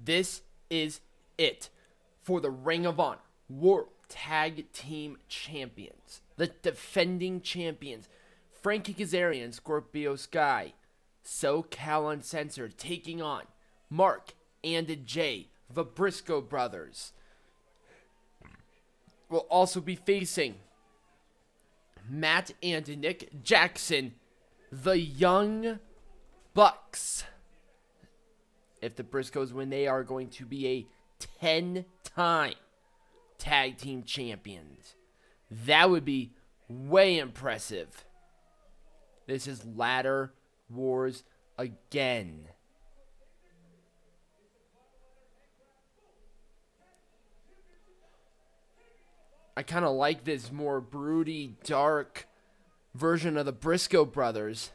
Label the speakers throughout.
Speaker 1: This is it for the Ring of Honor World Tag Team Champions. The defending champions, Frankie Kazarian and Scorpio Sky. SoCal Uncensored taking on Mark and Jay, the Briscoe brothers. Will also be facing Matt and Nick Jackson, the Young Bucks. If the Briscoes win, they are going to be a 10-time tag team champions. That would be way impressive. This is ladder wars again. I kind of like this more broody, dark version of the Briscoe brothers.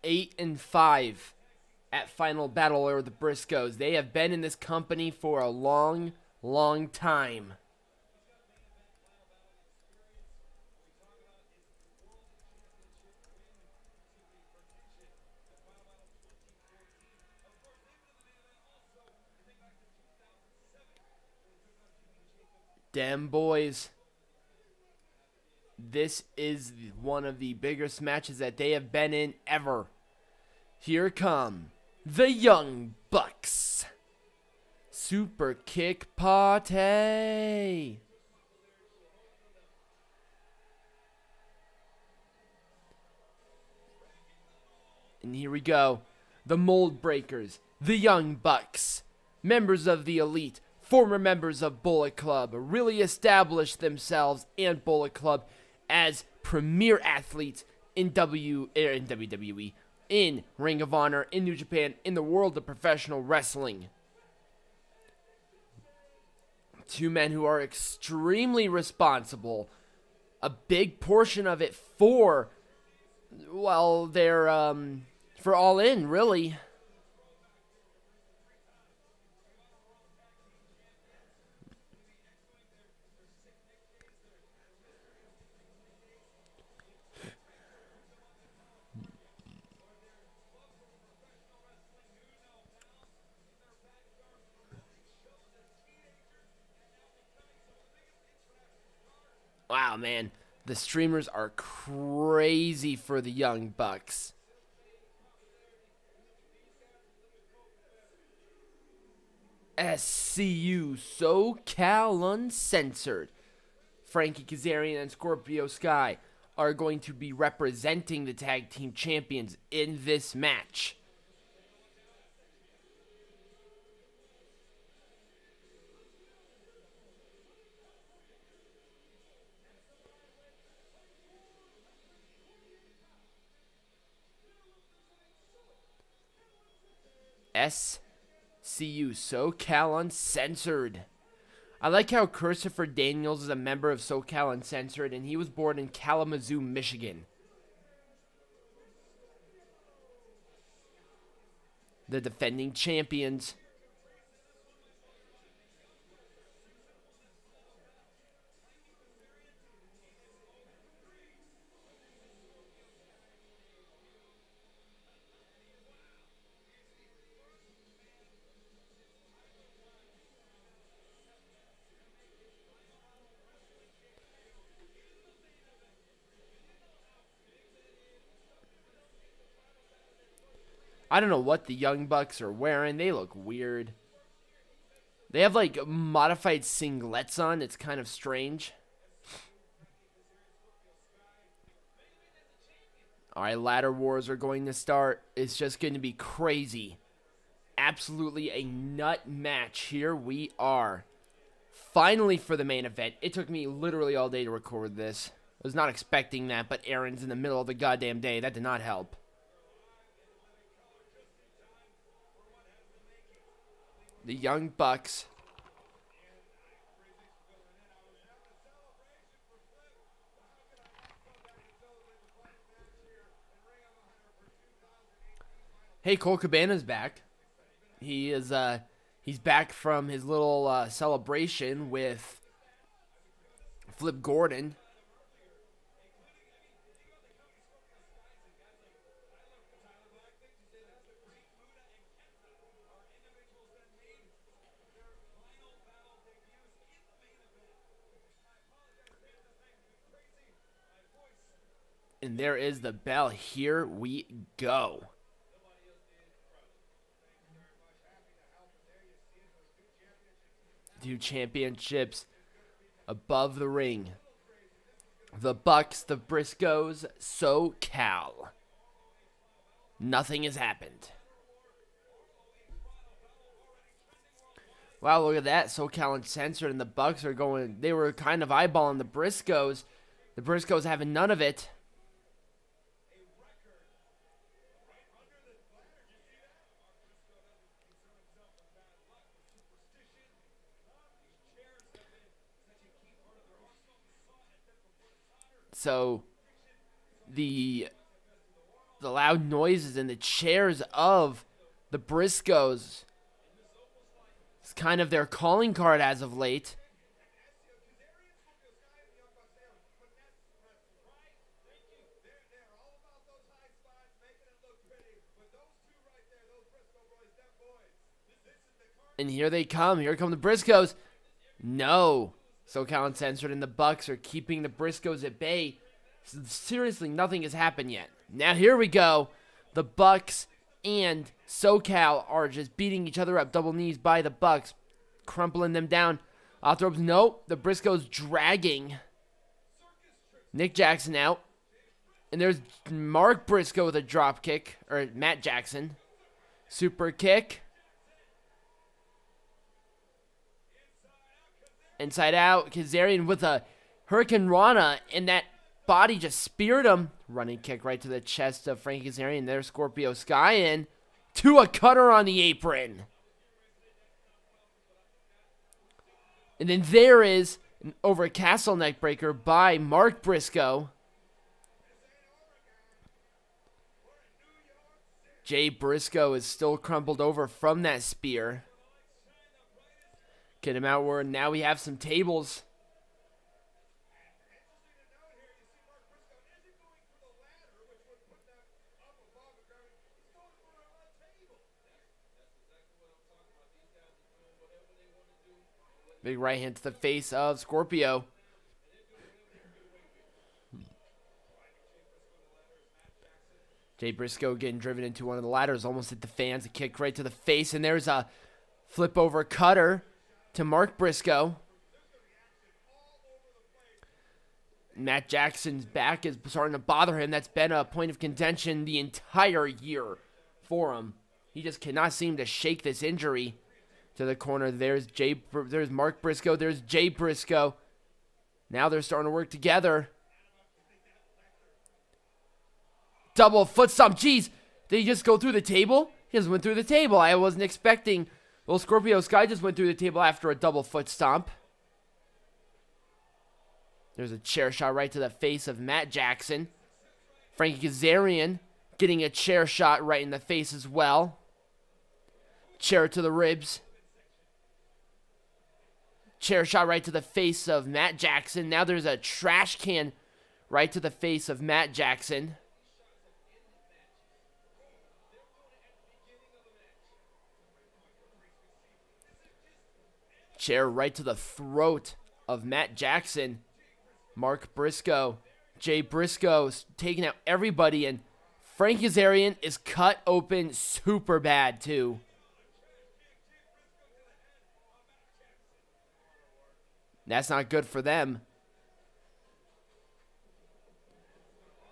Speaker 1: Eight and 5 at Final Battle are the Briscoes. They have been in this company for a long, long time. Damn boys. This is one of the biggest matches that they have been in ever. Here come the Young Bucks. Super Kick Party. And here we go. The Mold Breakers, the Young Bucks, members of the Elite, former members of Bullet Club, really established themselves and Bullet Club as premier athletes in WWE, in Ring of Honor, in New Japan, in the world of professional wrestling. Two men who are extremely responsible. A big portion of it for, well, for All In, really. Wow, man. The streamers are crazy for the Young Bucks. SCU, SoCal Uncensored. Frankie Kazarian and Scorpio Sky are going to be representing the tag team champions in this match. SCU, SoCal Uncensored. I like how Christopher Daniels is a member of SoCal Uncensored, and he was born in Kalamazoo, Michigan. The defending champions. I don't know what the Young Bucks are wearing. They look weird. They have like modified singlets on. It's kind of strange. Alright, ladder wars are going to start. It's just going to be crazy. Absolutely a nut match. Here we are. Finally for the main event. It took me literally all day to record this. I was not expecting that, but Aaron's in the middle of the goddamn day. That did not help. The Young Bucks. Hey, Cole Cabana's back. He's back from his little celebration with Flip Gordon. And there is the bell. Here we go. Two championships above the ring. The Bucks, the Briscoes, SoCal. Nothing has happened. Wow, look at that. SoCal Uncensored and the Bucks are going. They were kind of eyeballing the Briscoes. The Briscoes having none of it. So, the loud noises and the chairs of the Briscoes, it's kind of their calling card as of late. And here they come. Here come the Briscoes. No. SoCal Uncensored and the Bucks are keeping the Briscoes at bay. Seriously, nothing has happened yet. Now here we go. The Bucks and SoCal are just beating each other up. Double knees by the Bucks, crumpling them down. Off the ropes. Nope. The Briscoes dragging Nick Jackson out. And there's Mark Briscoe with a drop kick. Or Matt Jackson. Super kick. Inside out, Kazarian with a Hurricane Rana, and that body just speared him. Running kick right to the chest of Frankie Kazarian. There's Scorpio Sky in to a cutter on the apron. And then there is an over castle neckbreaker by Mark Briscoe. Jay Briscoe is still crumpled over from that spear. Get him outward. Now we have some tables. Big right hand to the face of Scorpio. Jay Briscoe getting driven into one of the ladders. Almost hit the fans. A kick right to the face. And there's a flip over cutter to Mark Briscoe. Matt Jackson's back is starting to bother him. That's been a point of contention the entire year for him. He just cannot seem to shake this injury. To the corner, there's Mark Briscoe, there's Jay Briscoe. Now they're starting to work together. Double foot stomp. Jeez, did he just go through the table? He just went through the table. I wasn't expecting. Well, Scorpio Sky just went through the table after a double foot stomp. There's a chair shot right to the face of Matt Jackson. Frankie Kazarian getting a chair shot right in the face as well. Chair to the ribs. Chair shot right to the face of Matt Jackson. Now there's a trash can right to the face of Matt Jackson. Chair right to the throat of Matt Jackson. Mark Briscoe. Jay Briscoe taking out everybody, and Frank Kazarian is cut open super bad too. That's not good for them.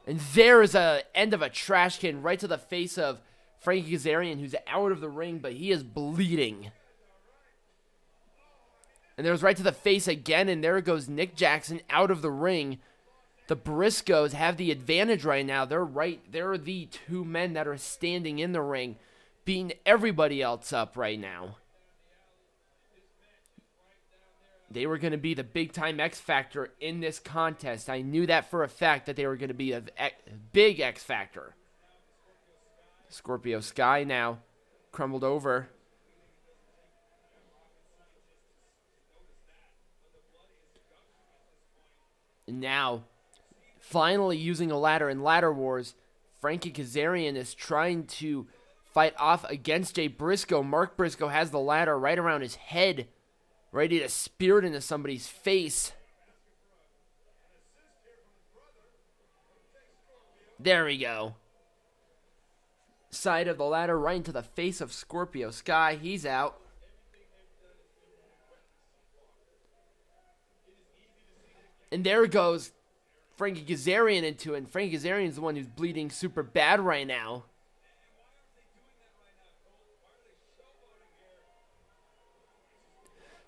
Speaker 1: And there is a end of a trash can right to the face of Frankie Kazarian, who's out of the ring, but he is bleeding. And there's right to the face again, and there goes Nick Jackson out of the ring. The Briscoes have the advantage right now. They're the two men that are standing in the ring, beating everybody else up right now. They were going to be the big-time X Factor in this contest. I knew that for a fact, that they were going to be a big X Factor. Scorpio Sky now crumbled over. And now, finally using a ladder in Ladder Wars, Frankie Kazarian is trying to fight off against Jay Briscoe. Mark Briscoe has the ladder right around his head, ready to spear it into somebody's face. There we go. Side of the ladder right into the face of Scorpio Sky. He's out. And there goes Frankie Kazarian into it. And Frankie Kazarian's the one who's bleeding super bad right now.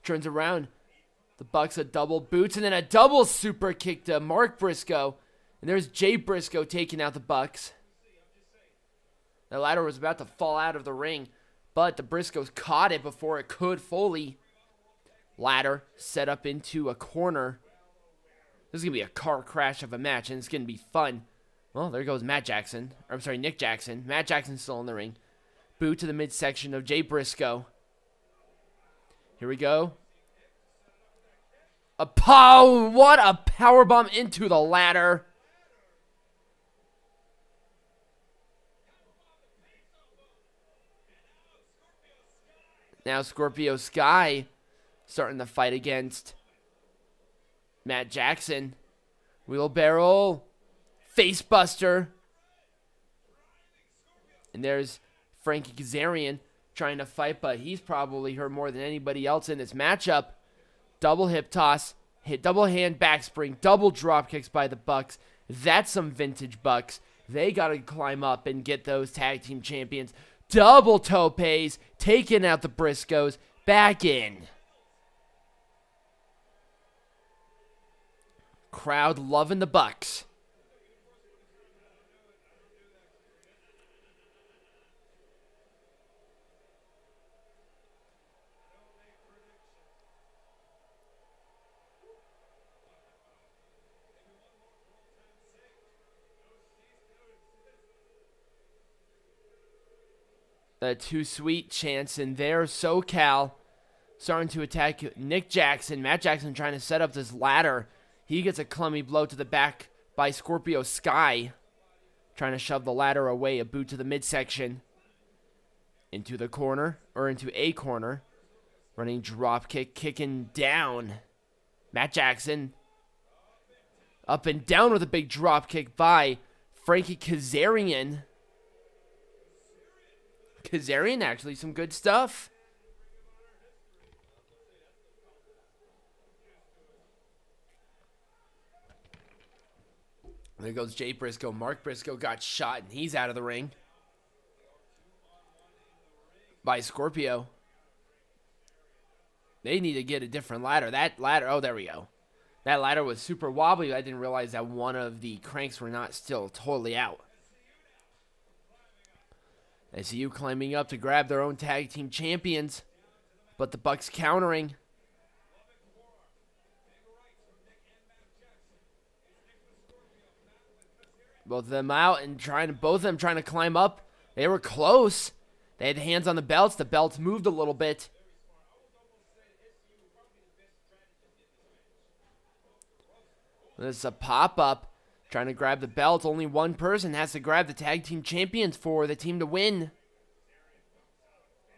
Speaker 1: Turns around. The Bucks a double boots and then a double super kick to Mark Briscoe. And there's Jay Briscoe taking out the Bucks. The ladder was about to fall out of the ring, but the Briscoes caught it before it could fully. Ladder set up into a corner. This is going to be a car crash of a match, and it's going to be fun. Well, there goes Matt Jackson. Or, I'm sorry, Nick Jackson. Matt Jackson's still in the ring. Boot to the midsection of Jay Briscoe. Here we go. What a powerbomb into the ladder. Now Scorpio Sky starting the fight against Matt Jackson. Wheelbarrow. Facebuster. And there's Frankie Kazarian trying to fight, but he's probably hurt more than anybody else in this matchup. Double hip toss. Double hand backspring. Double drop kicks by the Bucks. That's some vintage Bucks. They got to climb up and get those tag team champions. Double topes, taking out the Briscoes, back in. Crowd loving the Bucks. The Too Sweet chance in there. SoCal starting to attack Nick Jackson. Matt Jackson trying to set up this ladder. He gets a clumsy blow to the back by Scorpio Sky. Trying to shove the ladder away. A boot to the midsection. Into the corner. Or into a corner. Running drop kick. Kicking down. Matt Jackson. Up and down with a big drop kick by Frankie Kazarian. Kazarian, actually, some good stuff. There goes Jay Briscoe. Mark Briscoe got shot, and he's out of the ring. By Scorpio. They need to get a different ladder. That ladder, oh, there we go. That ladder was super wobbly. I didn't realize that one of the cranks were not still totally out. SCU climbing up to grab their own tag team champions, but the Bucks countering. Both of them out and both of them trying to climb up. They were close. They had hands on the belts. The belts moved a little bit. This is a pop-up. Trying to grab the belt. Only one person has to grab the tag team champions for the team to win.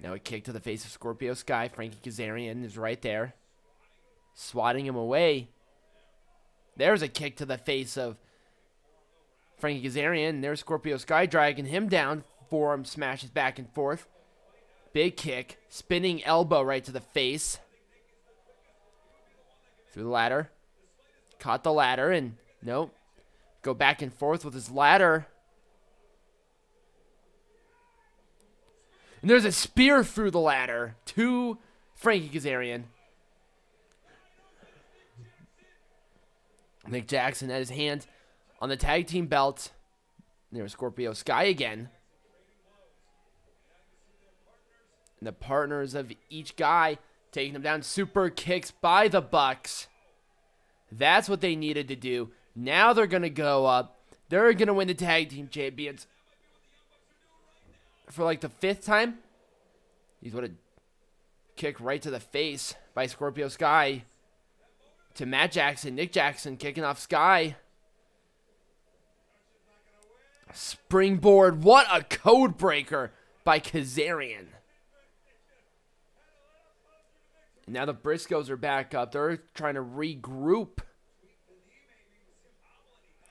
Speaker 1: Now a kick to the face of Scorpio Sky. Frankie Kazarian is right there. Swatting him away. There's a kick to the face of Frankie Kazarian. And there's Scorpio Sky dragging him down. Forearm smashes back and forth. Big kick. Spinning elbow right to the face. Through the ladder. Caught the ladder and nope. Go back and forth with his ladder. And there's a spear through the ladder to Frankie Kazarian. Nick Jackson had his hands on the tag team belt. There's Scorpio Sky again. And the partners of each guy taking them down. Super kicks by the Bucks. That's what they needed to do. Now they're going to go up. They're going to win the tag team champions. for like the 5th time. He's what a kick right to the face by Scorpio Sky to Matt Jackson. Nick Jackson kicking off Sky. Springboard. What a code breaker by Kazarian. And now the Briscoes are back up. They're trying to regroup.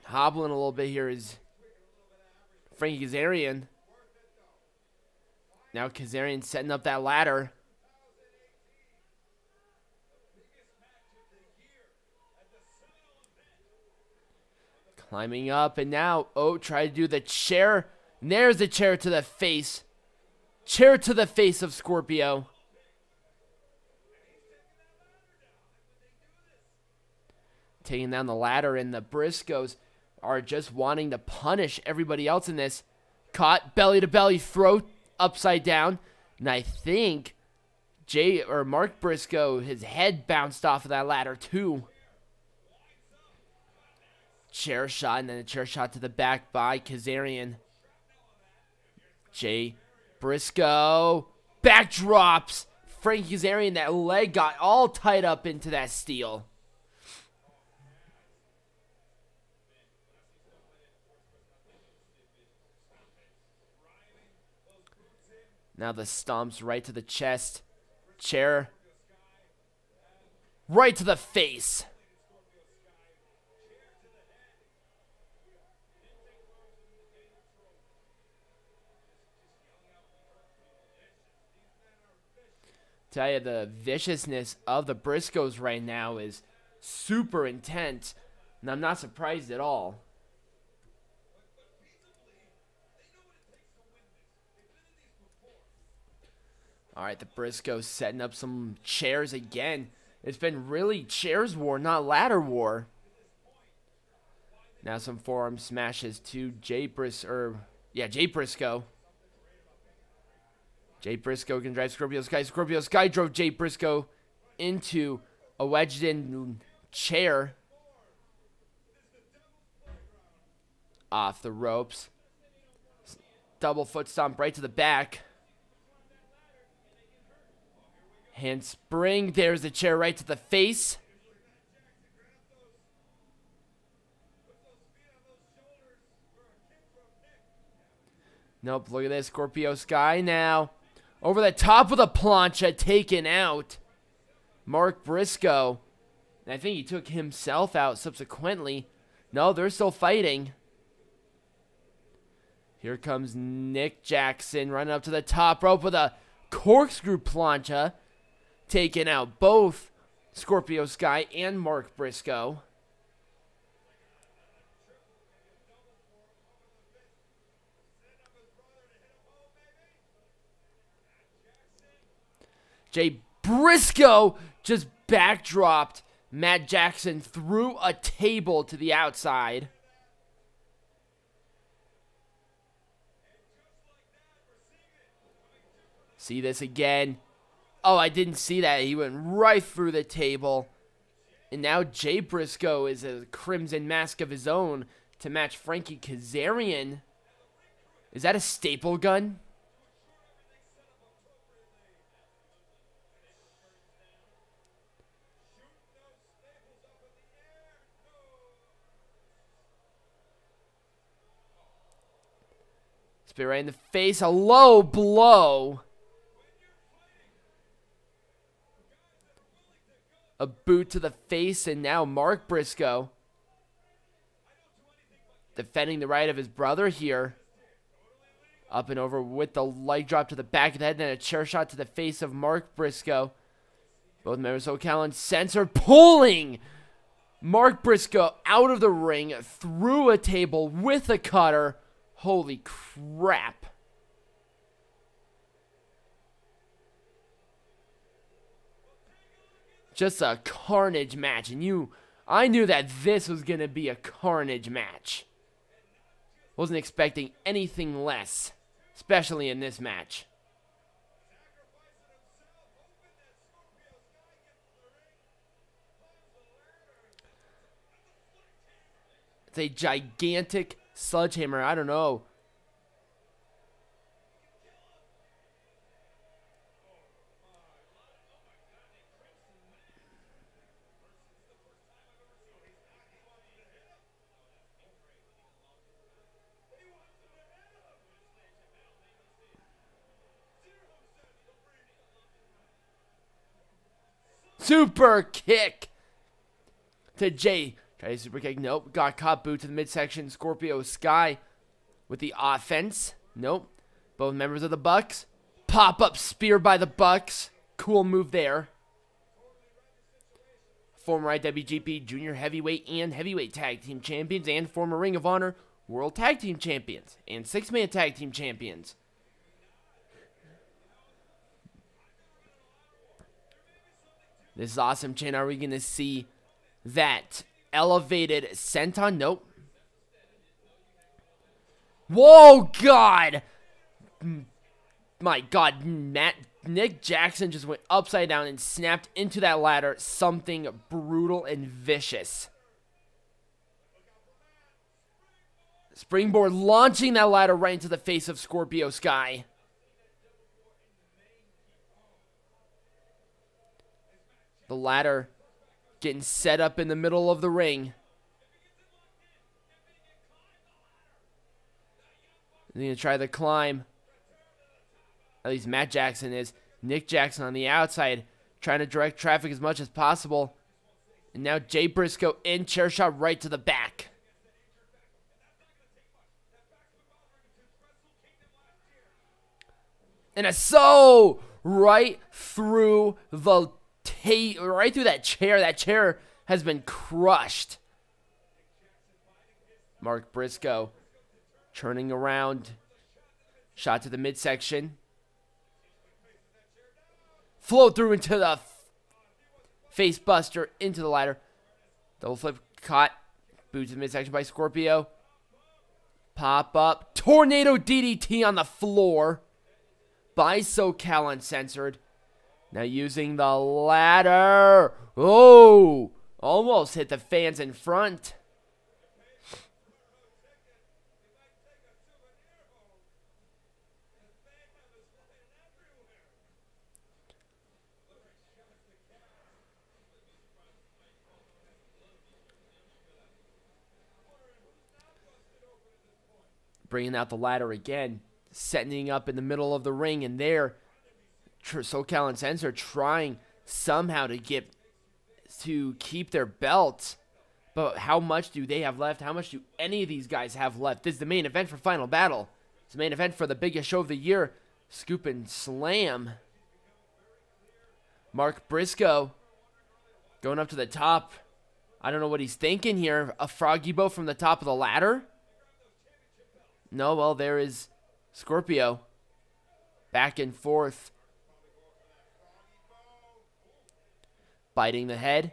Speaker 1: Hobbling a little bit here is Frankie Kazarian. Now Kazarian setting up that ladder. Climbing up, and now, oh, try to do the chair. And there's the chair to the face. Chair to the face of Scorpio. Taking down the ladder, and the Briscoes are just wanting to punish everybody else in this. Caught, belly to belly, throw upside down. And I think Mark Briscoe, his head bounced off of that ladder too. Chair shot, and then a chair shot to the back by Kazarian. Jay Briscoe. Backdrops. Frankie Kazarian, that leg got all tied up into that steel. Now the stomps right to the chest. Chair. Right to the face. Tell you, the viciousness of the Briscoes right now is super intense, and I'm not surprised at all. All right, the Briscoes setting up some chairs again. It's been really chairs war, not ladder war. Now some forearm smashes to Jay Briscoe. Jay Briscoe can drive Scorpio Sky. Scorpio Sky drove Jay Briscoe into a wedged-in chair. Off the ropes. Double foot stomp right to the back. Handspring. There's the chair right to the face. Nope, look at this. Scorpio Sky now. Over the top of the plancha, taken out. Mark Briscoe. And I think he took himself out subsequently. No, they're still fighting. Here comes Nick Jackson running up to the top rope with a corkscrew plancha. Taking out both Scorpio Sky and Mark Briscoe. Jay Briscoe just backdropped Matt Jackson through a table to the outside. See this again. Oh, I didn't see that. He went right through the table. And now Jay Briscoe is a crimson mask of his own to match Frankie Kazarian. Is that a staple gun? Spit right in the face. A low blow. A boot to the face, and now Mark Briscoe defending the right of his brother here. Up and over with the leg drop to the back of the head, and then a chair shot to the face of Mark Briscoe. Both members of SoCal Uncensored pulling Mark Briscoe out of the ring through a table with a cutter. Holy crap. Just a carnage match, and I knew that this was going to be a carnage match. Wasn't expecting anything less, especially in this match. It's a gigantic sledgehammer. I don't know. Super kick to Jay. Try a super kick. Nope. Got caught. Boot to the midsection. Scorpio Sky with the offense. Nope. Both members of the Bucks. Pop-up spear by the Bucks. Cool move there. Former IWGP Junior Heavyweight and Heavyweight Tag Team Champions and former Ring of Honor World Tag Team Champions and Six-Man Tag Team Champions. This is awesome, Chin. Are we going to see that elevated senton? Nope. Whoa, God! My God, Nick Jackson just went upside down and snapped into that ladder. Something brutal and vicious. Springboard launching that ladder right into the face of Scorpio Sky. The ladder getting set up in the middle of the ring. They're going to try the climb. At least Matt Jackson is. Nick Jackson on the outside, trying to direct traffic as much as possible. And now Jay Briscoe in, chair shot right to the back. And a right through the right through that chair. That chair has been crushed. Mark Briscoe turning around. Shot to the midsection. Float through into the face buster into the ladder. Double flip caught. Boot to the midsection by Scorpio. Pop up. Tornado DDT on the floor by SoCal Uncensored. Now using the ladder. Oh! Almost hit the fans in front. Bringing out the ladder again. Setting up in the middle of the ring. And there, SoCal Uncensored trying somehow to keep their belts. But how much do they have left? How much do any of these guys have left? This is the main event for Final Battle. It's the main event for the biggest show of the year. Scoop and Slam. Mark Briscoe going up to the top. I don't know what he's thinking here. A froggy bow from the top of the ladder? No, well, there is Scorpio. Back and forth. Biting the head.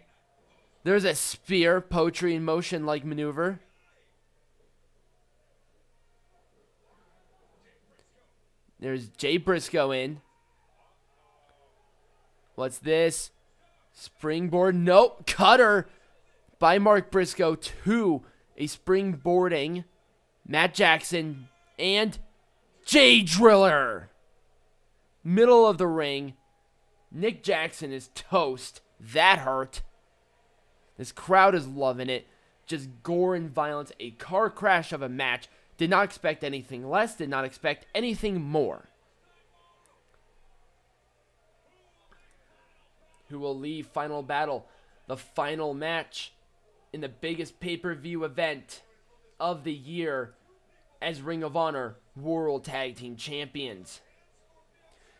Speaker 1: There's a spear, poetry in motion like maneuver. There's Jay Briscoe in. What's this? Springboard. Nope. Cutter by Mark Briscoe to a springboarding Matt Jackson and Jay Driller. Middle of the ring. Nick Jackson is toast. That hurt. This crowd is loving it. Just gore and violence. A car crash of a match. Did not expect anything less. Did not expect anything more. Who will leave Final Battle, the final match in the biggest pay-per-view event of the year as Ring of Honor World Tag Team Champions.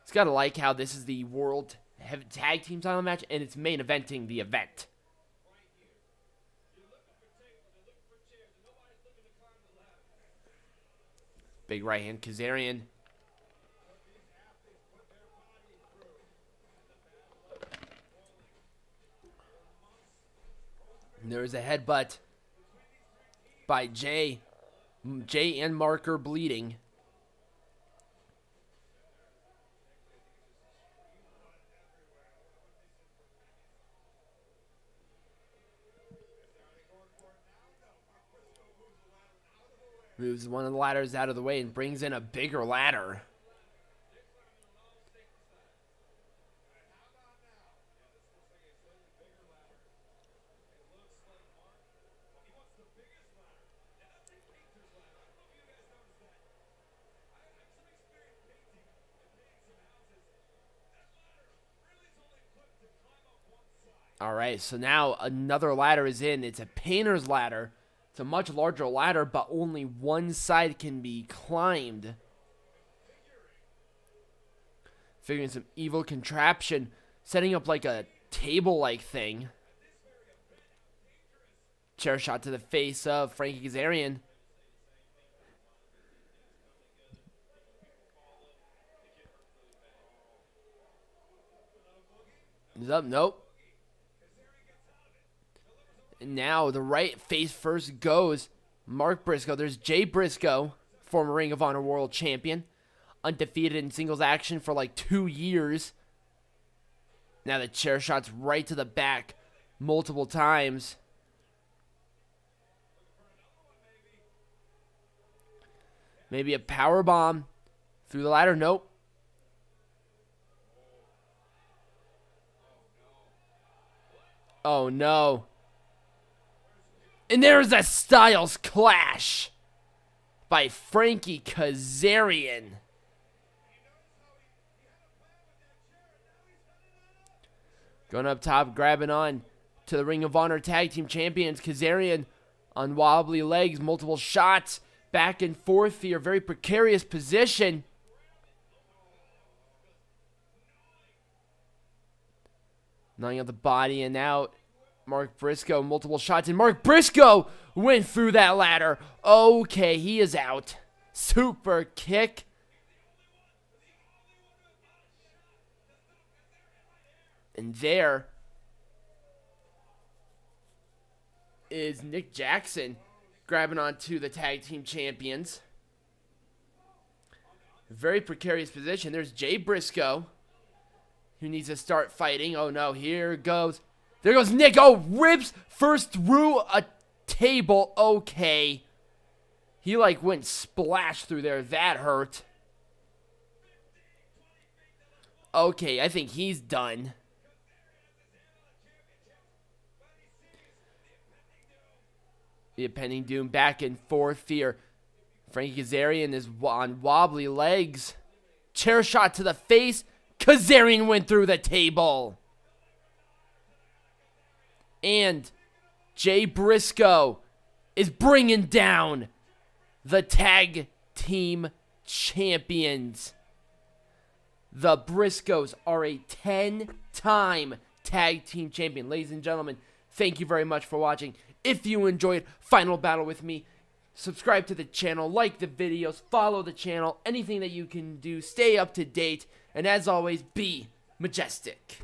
Speaker 1: It's gotta like how this is the World Tag Team title match and it's main eventing the event. Big right hand Kazarian. And there's a headbutt by Jay. Jay and Mark are bleeding. Moves one of the ladders out of the way and brings in a bigger ladder. All right, so now another ladder is in. It's a painter's ladder. It's a much larger ladder, but only one side can be climbed. Figuring some evil contraption, setting up like a table-like thing. Chair shot to the face of Frankie Kazarian. He's up, nope. And now the right face first goes Mark Briscoe. There's Jay Briscoe, former Ring of Honor World Champion. Undefeated in singles action for like 2 years. Now the chair shot's right to the back multiple times. Maybe a power bomb through the ladder. Nope. Oh no. And there's a Styles Clash by Frankie Kazarian. Going up top, grabbing on to the Ring of Honor Tag Team Champions. Kazarian on wobbly legs, multiple shots, back and forth here, very precarious position. Gnawing at the body and out. Mark Briscoe, multiple shots, and Mark Briscoe went through that ladder. Okay, he is out. Super kick. And there is Nick Jackson grabbing onto the tag team champions. Very precarious position. There's Jay Briscoe, who needs to start fighting. Oh no, here goes. There goes Nick. Oh, ribs first through a table. Okay. He like went splash through there. That hurt. Okay, I think he's done. The impending doom back and forth here. Frankie Kazarian is on wobbly legs. Chair shot to the face. Kazarian went through the table. And Jay Briscoe is bringing down the tag team champions. The Briscoes are a 10-time tag team champion. Ladies and gentlemen, thank you very much for watching. If you enjoyed Final Battle with me, subscribe to the channel, like the videos, follow the channel, anything that you can do, stay up to date, and as always, be majestic.